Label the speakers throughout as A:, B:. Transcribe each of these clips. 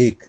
A: 1,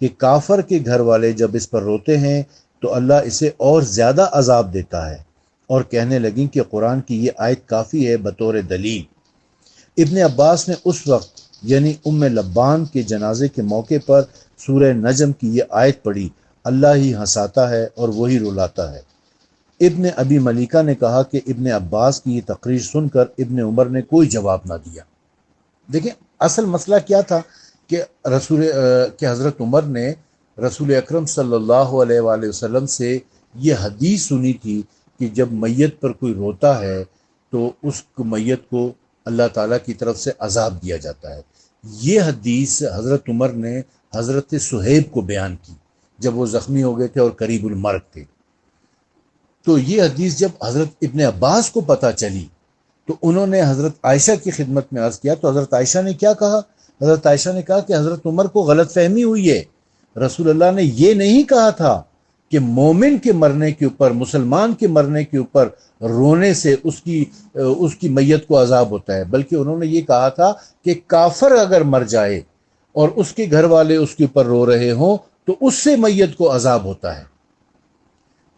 A: کہ کافر کے گھر والے جب اس پر روتے ہیں تو اللہ اسے اور زیادہ عذاب دیتا ہے، اور کہنے لگیں کہ قرآن کی یہ آیت کافی ہے بطور دلیل۔ ابن عباس نے اس وقت یعنی ام لبان کے جنازے کے موقع پر سورہ نجم کی یہ آیت پڑھی، اللہ ہی ہنساتا ہے اور وہی رلاتا ہے۔ ابن ابی ملیکہ نے کہا کہ ابن عباس کی یہ تقریر سن کر ابن عمر نے کوئی جواب نہ دیا۔ دیکھیں اصل مسئلہ کیا تھا کہ حضرت عمر نے رسول اکرم صلی اللہ علیہ وآلہ وسلم سے یہ حدیث سنی تھی کہ جب میت پر کوئی روتا ہے تو اس میت کو اللہ تعالیٰ کی طرف سے عذاب دیا جاتا ہے۔ یہ حدیث حضرت عمر نے حضرت صہیب کو بیان کی جب وہ زخمی ہو گئے تھے اور قریب المرگ تھے۔ تو یہ حدیث جب حضرت ابن عباس کو پتہ چلی تو انہوں نے حضرت عائشہ کی خدمت میں عرض کیا، تو حضرت عائشہ نے کیا کہا؟ حضرت عائشہ نے کہا کہ حضرت عمر کو غلط فہمی ہوئی ہے، رسول اللہ نے یہ نہیں کہا تھا کہ مومن کے مرنے کے اوپر، مسلمان کے مرنے کے اوپر رونے سے اس کی میت کو عذاب ہوتا ہے، بلکہ انہوں نے یہ کہا تھا کہ کافر اگر مر جائے اور اس کے گھر والے اس کے اوپر رو رہے ہوں تو اس سے میت کو عذاب ہوتا ہے۔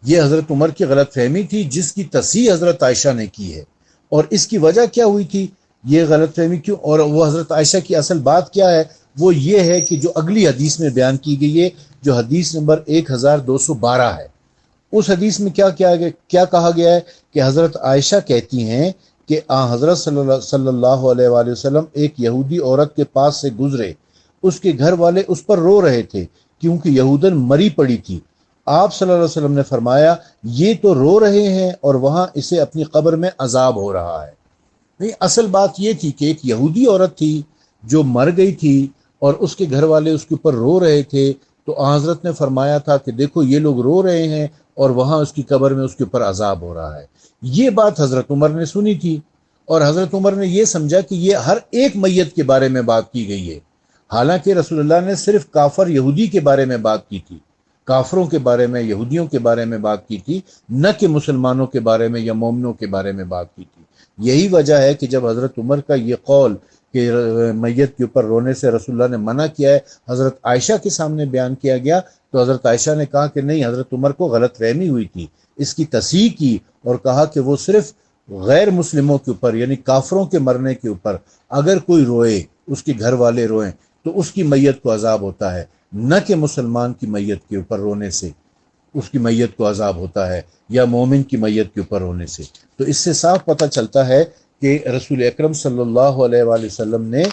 A: یہ حضرت عمر کی غلط فہمی تھی جس کی تصحیح حضرت عائشہ نے کی ہے۔ اور اس کی وجہ کیا ہوئی تھی یہ غلط فہمی کیوں، اور وہ حضرت عائشہ کی اصل بات کیا ہے؟ وہ یہ ہے کہ جو اگلی حدیث میں بیان کی گئی ہے، جو حدیث نمبر 1212 ہے، اس حدیث میں کیا کہا گیا ہے کہ حضرت عائشہ کہتی ہیں کہ حضرت صلی اللہ علیہ وآلہ وسلم ایک یہودی عورت کے پاس سے گزرے، اس کے گھر والے اس پر رو رہے تھے کیونکہ یہودن مری پڑی تھی۔ آپ صلی اللہ علیہ وسلم نے فرمایا یہ تو رو رہے ہیں اور وہاں اسے اپنی قبر میں عذاب ہو رہا ہے۔ نہیں، اصل بات یہ تھی کہ ایک یہودی عورت تھی جو مر گئی تھی اور اس کے گھر والے اس کے اوپر رو رہے تھے، تو حضرت نے فرمایا تھا کہ دیکھو یہ لوگ رو رہے ہیں اور وہاں اس کی قبر میں اس کے اوپر عذاب ہو رہا ہے۔ یہ بات حضرت عمر نے سنی تھی اور حضرت عمر نے یہ سمجھا کہ یہ ہر ایک میت کے بارے میں بات کی گئی ہے، حالانکہ رسول اللہ نے صرف کافر یہودی کے بارے میں بات کی تھی، کافروں کے بارے میں، یہودیوں کے بارے میں بات کی تھی، نہ کہ مسلمانوں کے بارے میں یا مومنوں کے بارے میں بات کی تھی۔ یہی وجہ ہے کہ جب حضرت عمر کا یہ قول کہ میت کے اوپر رونے سے رسول اللہ نے منع کیا ہے حضرت عائشہ کے سامنے بیان کیا گیا، تو حضرت عائشہ نے کہا کہ نہیں، حضرت عمر کو غلط فہمی ہوئی تھی، اس کی تصحیح کی اور کہا کہ وہ صرف غیر مسلموں کے اوپر یعنی کافروں کے مرنے کے اوپر اگر کوئی روئے، اس کے گھر والے روئیں تو اس کی میت کو عذاب ہوتا ہے، نہ کہ مسلمان کی میت کے اوپر رونے سے اس کی میت کو عذاب ہوتا ہے یا مومن کی میت کے اوپر رونے سے۔ تو اس سے صاف پتہ چلتا ہے کہ رسول اکرم صلی اللہ علیہ وآلہ وسلم نے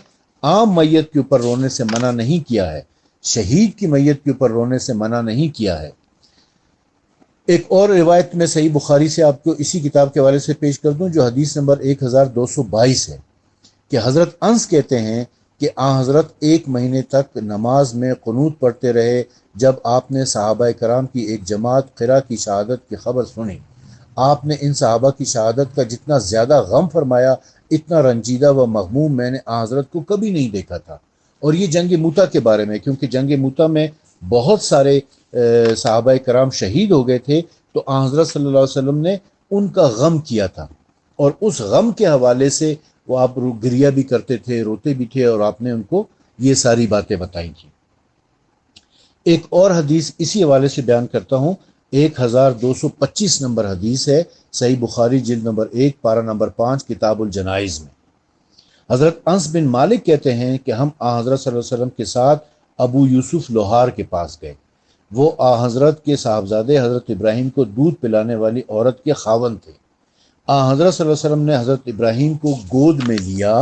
A: عام میت کے اوپر رونے سے منع نہیں کیا ہے، شہید کی میت کے اوپر رونے سے منع نہیں کیا ہے۔ ایک اور روایت میں صحیح بخاری سے آپ کو اسی کتاب کے حوالے سے پیش کر دوں، جو حدیث نمبر 1222 ہے، کہ حضرت انس کہتے ہیں کہ حضرت 1 مہینے تک نماز میں قنوت پڑھتے رہے۔ جب آپ نے صحابہ کرام کی ایک جماعت قرا کی شہادت کی خبر سنی، آپ نے ان صحابہ کی شہادت کا جتنا زیادہ غم فرمایا، اتنا رنجیدہ و مغموم میں نے حضرت کو کبھی نہیں دیکھا تھا۔ اور یہ جنگ موتا کے بارے میں، کیونکہ جنگ موتا میں بہت سارے صحابہ کرام شہید ہو گئے تھے، تو حضرت صلی اللہ علیہ وسلم نے ان کا غم کیا تھا، اور اس غم کے حوالے سے وہ آپ گریہ بھی کرتے تھے، روتے بھی تھے، اور آپ نے ان کو یہ ساری باتیں بتائی تھیں۔ ایک اور حدیث اسی حوالے سے بیان کرتا ہوں، 1225 نمبر حدیث ہے، صحیح بخاری جلد نمبر 1 پارہ نمبر 5 کتاب الجنائز میں۔ حضرت انس بن مالک کہتے ہیں کہ ہم حضرت صلی اللہ علیہ وسلم کے ساتھ ابو یوسف لوہار کے پاس گئے۔ وہ حضرت کے صاحبزادے حضرت ابراہیم کو دودھ پلانے والی عورت کے خاوند تھے۔ حضرت صلی اللہ علیہ وسلم نے حضرت ابراہیم کو گود میں لیا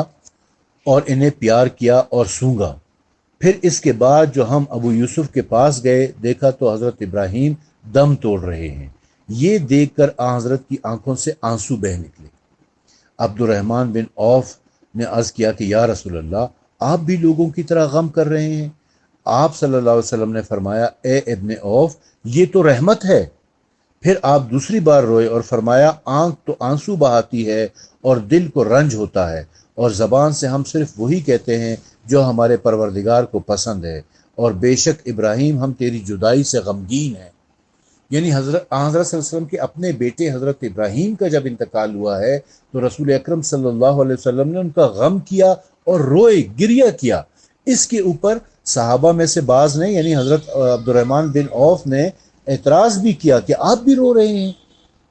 A: اور انہیں پیار کیا اور سونگا۔ پھر اس کے بعد جو ہم ابو یوسف کے پاس گئے، دیکھا تو حضرت ابراہیم دم توڑ رہے ہیں۔ یہ دیکھ کر حضرت کی آنکھوں سے آنسو بہہ نکلے۔ عبد الرحمن بن عوف نے عرض کیا کہ یا رسول اللہ، آپ بھی لوگوں کی طرح غم کر رہے ہیں؟ آپ صلی اللہ علیہ وسلم نے فرمایا، اے ابن عوف، یہ تو رحمت ہے۔ پھر آپ دوسری بار روئے اور فرمایا، آنکھ تو آنسو بہاتی ہے اور دل کو رنج ہوتا ہے، اور زبان سے ہم صرف وہی کہتے ہیں جو ہمارے پروردگار کو پسند ہے، اور بے شک ابراہیم ہم تیری جدائی سے غمگین ہیں۔ یعنی حضرت صلی اللہ علیہ وسلم کے اپنے بیٹے حضرت ابراہیم کا جب انتقال ہوا ہے تو رسول اکرم صلی اللہ علیہ وسلم نے ان کا غم کیا اور روئے، گریہ کیا۔ اس کے اوپر صحابہ میں سے بعض نے یعنی حضرت عبد الرحمن بن عوف نے اعتراض بھی کیا کہ آپ بھی رو رہے ہیں،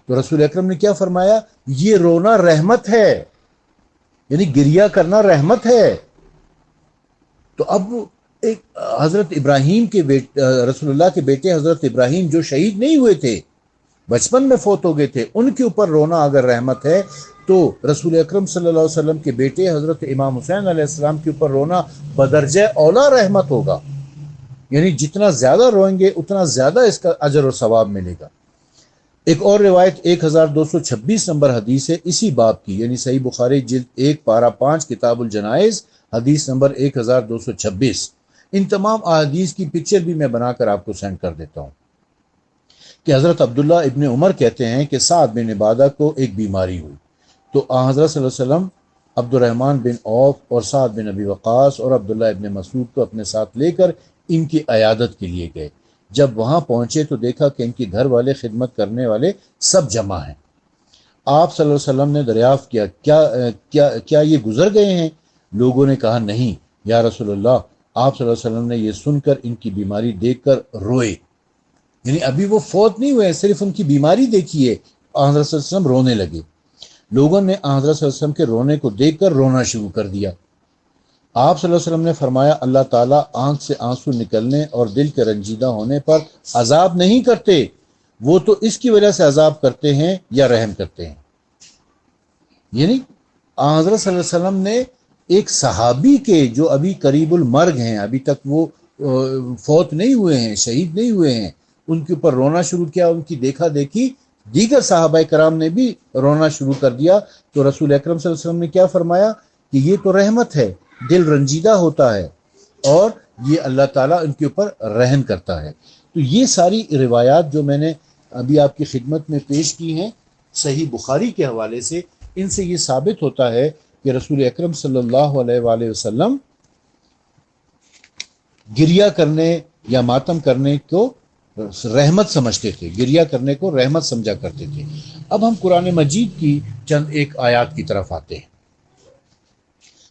A: تو رسول اکرم نے کیا فرمایا؟ یہ رونا رحمت ہے، یعنی گریہ کرنا رحمت ہے۔ تو اب ایک حضرت ابراہیم کے رسول اللہ کے بیٹے حضرت ابراہیم جو شہید نہیں ہوئے تھے، بچپن میں فوت ہو گئے تھے، ان کے اوپر رونا اگر رحمت ہے تو رسول اکرم صلی اللہ علیہ وسلم کے بیٹے حضرت امام حسین علیہ السلام کے اوپر رونا بدرجہ اولا رحمت ہوگا، یعنی جتنا زیادہ روئیں گے اتنا زیادہ اس کا اجر و ثواب ملے گا۔ ایک اور روایت 1226 نمبر حدیث ہے اسی باب کی، یعنی صحیح بخاری جلد 1 پارہ 5 کتاب الجنائز حدیث نمبر 1226۔ ان تمام احادیث کی پکچر بھی میں بنا کر آپ کو سینڈ کر دیتا ہوں کہ حضرت عبداللہ ابن عمر کہتے ہیں کہ سعد بن عبادہ کو ایک بیماری ہوئی، تو حضرت صلی اللہ علیہ وسلم عبد الرحمن بن عوف اور سعد بن ابی وقاص اور عبداللہ ابن مسعود کو اپنے ساتھ لے کر ان کی عیادت کے لیے گئے۔ جب وہاں پہنچے تو دیکھا کہ ان کے گھر والے، خدمت کرنے والے سب جمع ہیں۔ آپ صلی اللہ علیہ وسلم نے دریافت کیا کیا یہ گزر گئے ہیں؟ لوگوں نے کہا نہیں یا رسول اللہ۔ آپ صلی اللہ علیہ وسلم نے یہ سن کر ان کی بیماری دیکھ کر روئے، یعنی ابھی وہ فوت نہیں ہوئے، صرف ان کی بیماری دیکھی ہے، حضرت صلی اللہ علیہ وسلم رونے لگے۔ لوگوں نے حضرت صلی اللہ علیہ وسلم کے رونے کو دیکھ کر رونا شروع کر دیا۔ آپ صلی اللہ علیہ وسلم نے فرمایا اللہ تعالیٰ آنکھ سے آنسو نکلنے اور دل کے رنجیدہ ہونے پر عذاب نہیں کرتے، وہ تو اس کی وجہ سے عذاب کرتے ہیں یا رحم کرتے ہیں۔ یعنی حضرت صلی اللہ علیہ وسلم نے ایک صحابی کے جو ابھی قریب المرگ ہیں، ابھی تک وہ فوت نہیں ہوئے ہیں، شہید نہیں ہوئے ہیں، ان کے اوپر رونا شروع کیا۔ ان کی دیکھا دیکھی دیگر صحابہ کرام نے بھی رونا شروع کر دیا، تو رسول اکرم صلی اللہ علیہ وسلم نے کیا فرمایا کہ یہ تو رحمت ہے، دل رنجیدہ ہوتا ہے اور یہ اللہ تعالیٰ ان کے اوپر رحم کرتا ہے۔ تو یہ ساری روایات جو میں نے ابھی آپ کی خدمت میں پیش کی ہیں صحیح بخاری کے حوالے سے، ان سے یہ ثابت ہوتا ہے کہ رسول اکرم صلی اللہ علیہ وآلہ وسلم گریہ کرنے یا ماتم کرنے کو رحمت سمجھتے تھے، گریہ کرنے کو رحمت سمجھا کرتے تھے۔ اب ہم قرآن مجید کی چند ایک آیات کی طرف آتے ہیں۔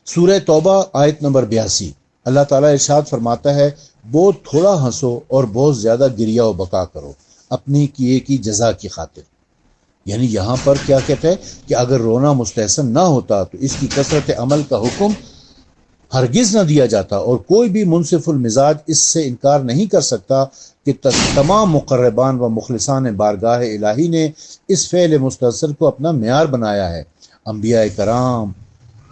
A: سورہ توبہ آیت نمبر 82، اللہ تعالیٰ ارشاد فرماتا ہے بہت تھوڑا ہنسو اور بہت زیادہ گریہ و بکا کرو اپنی کیے کی جزا کی خاطر۔ یعنی یہاں پر کیا کہتا ہے کہ اگر رونا مستحسن نہ ہوتا تو اس کی کثرت عمل کا حکم ہرگز نہ دیا جاتا، اور کوئی بھی منصف المزاج اس سے انکار نہیں کر سکتا کہ تمام مقربان و مخلصان بارگاہ الہی نے اس فعل مستحسن کو اپنا معیار بنایا ہے۔ انبیاء کرام،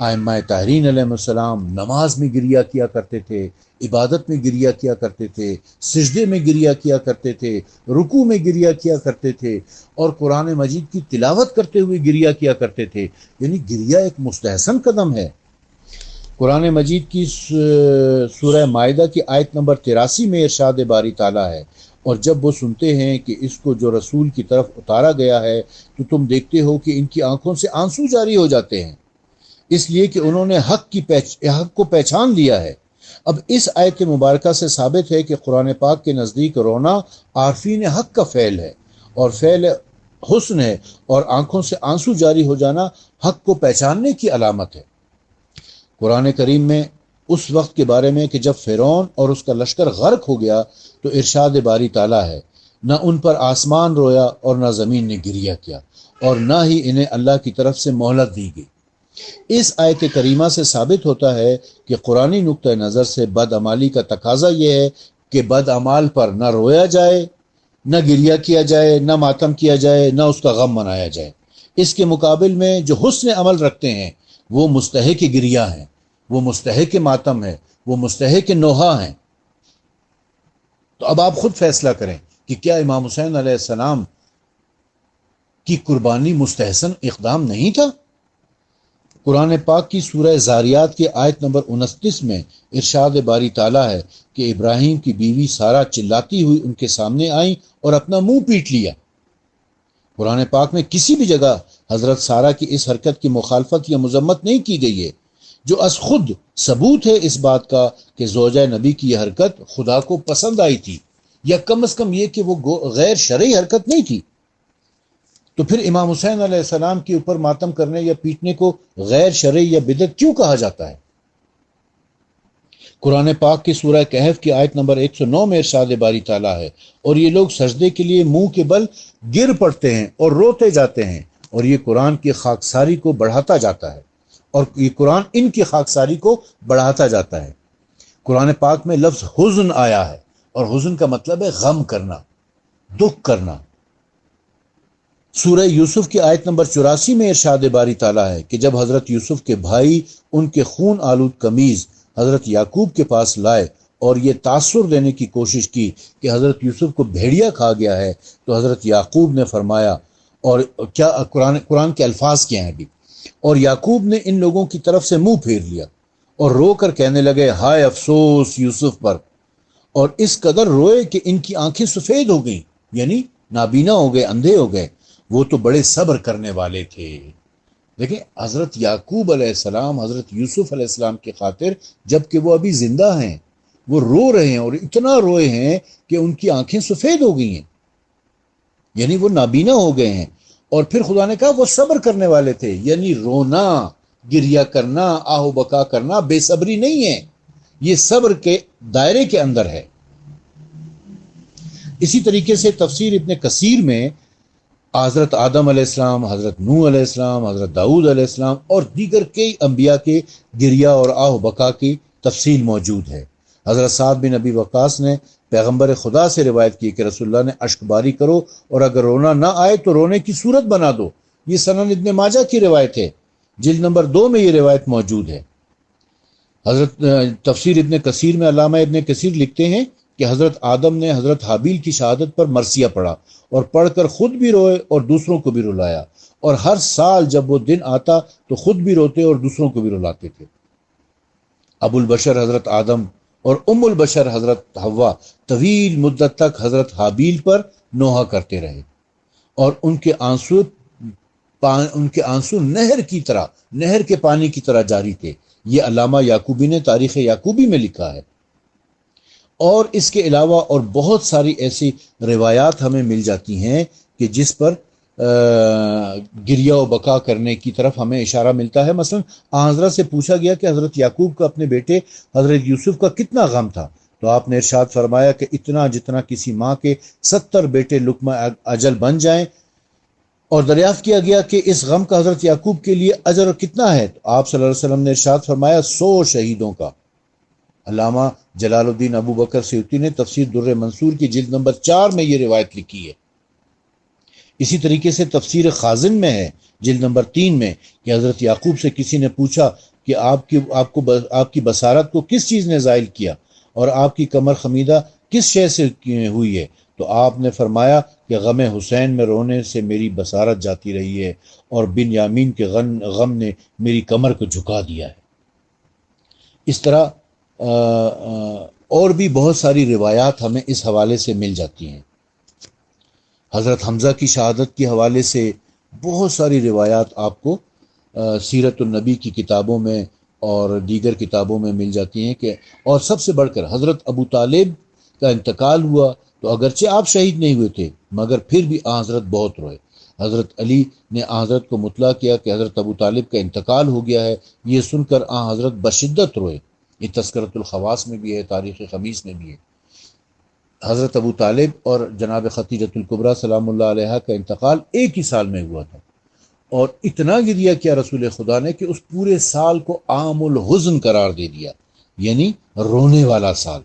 A: ائمہ طاہرین علیہ السلام نماز میں گریہ کیا کرتے تھے، عبادت میں گریہ کیا کرتے تھے، سجدے میں گریہ کیا کرتے تھے، رکوع میں گریہ کیا کرتے تھے، اور قرآن مجید کی تلاوت کرتے ہوئے گریہ کیا کرتے تھے۔ یعنی گریہ ایک مستحسن قدم ہے۔ قرآن مجید کی سورہ مائدہ کی آیت نمبر 83 میں ارشاد باری تعالیٰ ہے اور جب وہ سنتے ہیں کہ اس کو جو رسول کی طرف اتارا گیا ہے تو تم دیکھتے ہو کہ ان کی آنکھوں سے آنسو جاری ہو جاتے ہیں، اس لیے کہ انہوں نے حق کو پہچان لیا ہے۔ اب اس آیت مبارکہ سے ثابت ہے کہ قرآن پاک کے نزدیک رونا عارفین حق کا فعل ہے اور فعل حسن ہے، اور آنکھوں سے آنسو جاری ہو جانا حق کو پہچاننے کی علامت ہے۔ قرآن کریم میں اس وقت کے بارے میں کہ جب فرعون اور اس کا لشکر غرق ہو گیا تو ارشاد باری تعالیٰ ہے نہ ان پر آسمان رویا اور نہ زمین نے گریہ کیا اور نہ ہی انہیں اللہ کی طرف سے مہلت دی گئی۔ اس آیت کریمہ سے ثابت ہوتا ہے کہ قرآنی نقطہ نظر سے بدعمالی کا تقاضا یہ ہے کہ بدعمال پر نہ رویا جائے، نہ گریہ کیا جائے، نہ ماتم کیا جائے، نہ اس کا غم منایا جائے۔ اس کے مقابل میں جو حسن عمل رکھتے ہیں وہ مستحق گریہ ہیں، وہ مستحق ماتم ہے، وہ مستحق نوحہ ہیں۔ تو اب آپ خود فیصلہ کریں کہ کیا امام حسین علیہ السلام کی قربانی مستحسن اقدام نہیں تھا؟ قرآن پاک کی سورہ زاریات کے آیت نمبر 29 میں ارشاد باری تعالیٰ ہے کہ ابراہیم کی بیوی سارہ چلاتی ہوئی ان کے سامنے آئیں اور اپنا منہ پیٹ لیا۔ قرآن پاک میں کسی بھی جگہ حضرت سارہ کی اس حرکت کی مخالفت یا مذمت نہیں کی گئی ہے، جو از خود ثبوت ہے اس بات کا کہ زوجہ نبی کی یہ حرکت خدا کو پسند آئی تھی، یا کم از کم یہ کہ وہ غیر شرعی حرکت نہیں تھی۔ تو پھر امام حسین علیہ السلام کے اوپر ماتم کرنے یا پیٹنے کو غیر شرعی یا بدعت کیوں کہا جاتا ہے؟ قرآن پاک کی سورہ کہف کی آیت نمبر 109 میں ارشاد باری تعالیٰ ہے، اور یہ لوگ سجدے کے لیے منہ کے بل گر پڑتے ہیں اور روتے جاتے ہیں، اور یہ قرآن کی خاکساری کو بڑھاتا جاتا ہے، اور یہ قرآن ان کی خاکساری کو بڑھاتا جاتا ہے۔ قرآن پاک میں لفظ حزن آیا ہے، اور حزن کا مطلب ہے غم کرنا، دکھ کرنا۔ سورہ یوسف کی آیت نمبر 84 میں ارشاد باری تعالیٰ ہے کہ جب حضرت یوسف کے بھائی ان کے خون آلود قمیض حضرت یعقوب کے پاس لائے اور یہ تاثر دینے کی کوشش کی کہ حضرت یوسف کو بھیڑیا کھا گیا ہے، تو حضرت یعقوب نے فرمایا، اور کیا قرآن کے الفاظ کیا ہیں ابھی، اور یعقوب نے ان لوگوں کی طرف سے منہ پھیر لیا اور رو کر کہنے لگے، ہائے افسوس یوسف پر، اور اس قدر روئے کہ ان کی آنکھیں سفید ہو گئیں، یعنی نابینا ہو گئے، اندھے ہو گئے، وہ تو بڑے صبر کرنے والے تھے۔ دیکھیں حضرت یعقوب علیہ السلام حضرت یوسف علیہ السلام کی خاطر، جب کہ وہ ابھی زندہ ہیں، وہ رو رہے ہیں، اور اتنا روئے ہیں کہ ان کی آنکھیں سفید ہو گئی ہیں، یعنی وہ نابینا ہو گئے ہیں، اور پھر خدا نے کہا وہ صبر کرنے والے تھے، یعنی رونا، گریہ کرنا، آہ و بکا کرنا بے صبری نہیں ہے، یہ صبر کے دائرے کے اندر ہے۔ اسی طریقے سے تفسیر ابن کثیر میں حضرت آدم علیہ السلام، حضرت نوح علیہ السلام، حضرت داؤد علیہ السلام اور دیگر کئی انبیاء کے گریہ اور آہ و بکا کی تفصیل موجود ہے۔ حضرت سعد بن ابی وقاص نے پیغمبر خدا سے روایت کی کہ رسول اللہ نے اشک باری کرو، اور اگر رونا نہ آئے تو رونے کی صورت بنا دو۔ یہ سنن ابن ماجہ کی روایت ہے، جلد نمبر 2 میں یہ روایت موجود ہے۔ حضرت تفسیر ابن کثیر میں علامہ ابن کثیر لکھتے ہیں کہ حضرت آدم نے حضرت حابیل کی شہادت پر مرثیہ پڑھا، اور پڑھ کر خود بھی روئے اور دوسروں کو بھی رلایا، اور ہر سال جب وہ دن آتا تو خود بھی روتے اور دوسروں کو بھی رلاتے تھے۔ ابو البشر حضرت آدم اور ام البشر حضرت حوا طویل مدت تک حضرت حابیل پر نوحہ کرتے رہے، اور ان کے آنسو نہر کی طرح، نہر کے پانی کی طرح جاری تھے۔ یہ علامہ یعقوبی نے تاریخ یعقوبی میں لکھا ہے۔ اور اس کے علاوہ اور بہت ساری ایسی روایات ہمیں مل جاتی ہیں کہ جس پر گریہ و بکا کرنے کی طرف ہمیں اشارہ ملتا ہے۔ مثلا حضرت سے پوچھا گیا کہ حضرت یعقوب کا اپنے بیٹے حضرت یوسف کا کتنا غم تھا، تو آپ نے ارشاد فرمایا کہ اتنا جتنا کسی ماں کے 70 بیٹے لقمہ اجل بن جائیں۔ اور دریافت کیا گیا کہ اس غم کا حضرت یعقوب کے لیے اجر کتنا ہے، تو آپ صلی اللہ علیہ وسلم نے ارشاد فرمایا 100 شہیدوں کا۔ علامہ جلال الدین ابو بکر سیوطی نے تفسیر در منصور کی جلد نمبر 4 میں یہ روایت لکھی ہے۔ اسی طریقے سے تفسیر خازن میں ہے جلد نمبر 3 میں کہ حضرت یعقوب سے کسی نے پوچھا کہ آپ کی بصارت کو کس چیز نے زائل کیا، اور آپ کی کمر خمیدہ کس شے سے ہوئی ہے، تو آپ نے فرمایا کہ غم حسین میں رونے سے میری بصارت جاتی رہی ہے، اور بن یامین کے غم نے میری کمر کو جھکا دیا ہے۔ اس طرح اور بھی بہت ساری روایات ہمیں اس حوالے سے مل جاتی ہیں۔ حضرت حمزہ کی شہادت کے حوالے سے بہت ساری روایات آپ کو سیرت النبی کی کتابوں میں اور دیگر کتابوں میں مل جاتی ہیں کہ، اور سب سے بڑھ کر حضرت ابو طالب کا انتقال ہوا تو اگرچہ آپ شہید نہیں ہوئے تھے، مگر پھر بھی حضرت بہت روئے۔ حضرت علی نے حضرت کو مطلع کیا کہ حضرت ابو طالب کا انتقال ہو گیا ہے، یہ سن کر حضرت بشدت روئے۔ یہ تذکرۃ الخواص میں بھی ہے، تاریخ خمیس میں بھی ہے۔ حضرت ابو طالب اور جناب ختیجۃ الکبریٰ سلام اللہ علیہا کا انتقال ایک ہی سال میں ہوا تھا، اور اتنا گریہ کیا رسول خدا نے کہ اس پورے سال کو عام الحزن قرار دے دیا، یعنی رونے والا سال۔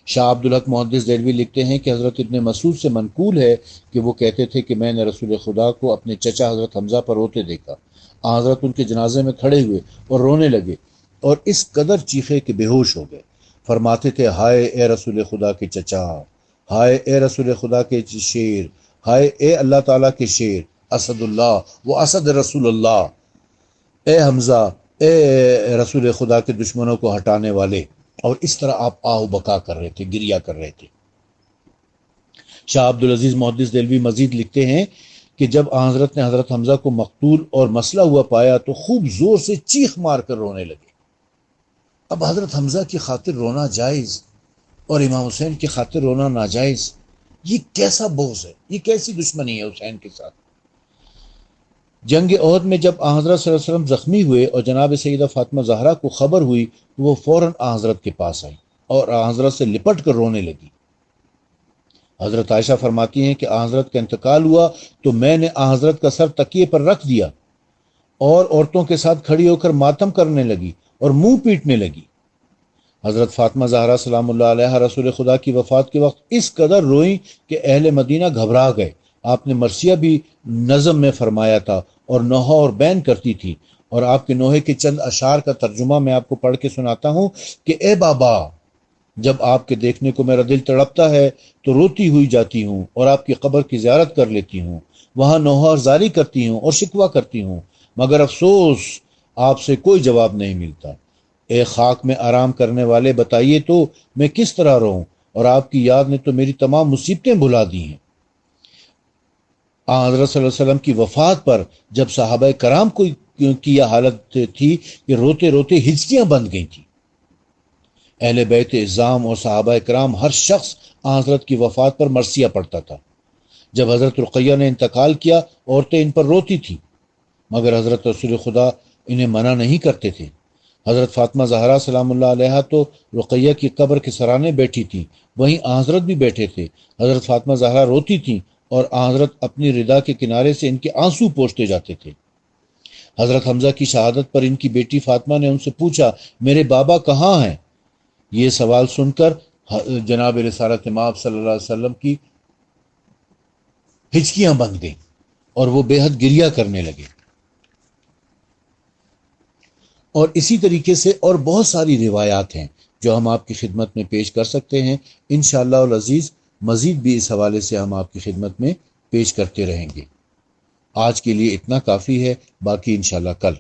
A: شاہ عبدالحق محدث دہلوی لکھتے ہیں کہ حضرت ابن مسعود سے منقول ہے کہ وہ کہتے تھے کہ میں نے رسول خدا کو اپنے چچا حضرت حمزہ پر روتے دیکھا۔ حضرت ان کے جنازے میں کھڑے ہوئے اور رونے لگے، اور اس قدر چیخے کہ بے ہوش ہو گئے۔ فرماتے تھے، ہائے اے رسول خدا کے چچا، ہائے اے رسول خدا کے شیر، ہائے اے اللہ تعالیٰ کے شیر، اسد اللہ و اسد رسول اللہ، اے حمزہ، اے رسول خدا کے دشمنوں کو ہٹانے والے۔ اور اس طرح آپ آہ و بکا کر رہے تھے، گریہ کر رہے تھے۔ شاہ عبدالعزیز محدث دہلوی مزید لکھتے ہیں کہ جب حضرت نے حضرت حمزہ کو مقتول اور مسلح ہوا پایا تو خوب زور سے چیخ مار کر رونے لگے۔ اب حضرت حمزہ کی خاطر رونا جائز اور امام حسین کی خاطر رونا ناجائز، یہ کیسا بغض ہے، یہ کیسی دشمنی ہے حسین کے ساتھ۔ جنگ احد میں جب آن حضرت صلی اللہ علیہ وسلم زخمی ہوئے اور جناب سیدہ فاطمہ زہرا کو خبر ہوئی تو وہ فوراً آن حضرت کے پاس آئی اور آن حضرت سے لپٹ کر رونے لگی۔ حضرت عائشہ فرماتی ہیں کہ آن حضرت کا انتقال ہوا تو میں نے آن حضرت کا سر تکیے پر رکھ دیا اور عورتوں کے ساتھ کھڑی ہو کر ماتم کرنے لگی اور منہ پیٹنے لگی۔ حضرت فاطمہ زہرا سلام اللہ علیہ رسول خدا کی وفات کے وقت اس قدر روئیں کہ اہل مدینہ گھبرا گئے۔ آپ نے مرثیہ بھی نظم میں فرمایا تھا اور نوحہ اور بین کرتی تھی، اور آپ کے نوحے کے چند اشعار کا ترجمہ میں آپ کو پڑھ کے سناتا ہوں کہ اے بابا، جب آپ کے دیکھنے کو میرا دل تڑپتا ہے تو روتی ہوئی جاتی ہوں اور آپ کی قبر کی زیارت کر لیتی ہوں، وہاں نوحہ اور زاری کرتی ہوں اور شکوہ کرتی ہوں، مگر افسوس آپ سے کوئی جواب نہیں ملتا۔ اے خاک میں آرام کرنے والے، بتائیے تو میں کس طرح رہوں، اور آپ کی یاد نے تو میری تمام مصیبتیں بھلا دی ہیں۔ حضرت صلی اللہ علیہ وسلم کی وفات پر جب صحابہ کرام کو کی یہ حالت تھی کہ روتے روتے ہچکیاں بند گئی تھیں۔ اہل بیت اعظام اور صحابہ کرام ہر شخص حضرت کی وفات پر مرثیہ پڑھتا تھا۔ جب حضرت رقیہ نے انتقال کیا، عورتیں ان پر روتی تھیں، مگر حضرت رسول خدا انہیں منع نہیں کرتے تھے۔ حضرت فاطمہ زہرا سلام اللہ علیہ تو رقیہ کی قبر کے سرانے بیٹھی تھیں، وہیں حضرت بھی بیٹھے تھے۔ حضرت فاطمہ زہرا روتی تھیں اور حضرت اپنی ردا کے کنارے سے ان کے آنسو پوچھتے جاتے تھے۔ حضرت حمزہ کی شہادت پر ان کی بیٹی فاطمہ نے ان سے پوچھا، میرے بابا کہاں ہیں؟ یہ سوال سن کر جناب رسالت مآب صلی اللہ علیہ وسلم کی ہچکیاں بند گئیں اور وہ بے حد گریہ کرنے لگے۔ اور اسی طریقے سے اور بہت ساری روایات ہیں جو ہم آپ کی خدمت میں پیش کر سکتے ہیں۔ انشاءاللہ العزیز مزید بھی اس حوالے سے ہم آپ کی خدمت میں پیش کرتے رہیں گے۔ آج کے لیے اتنا کافی ہے، باقی انشاءاللہ کل۔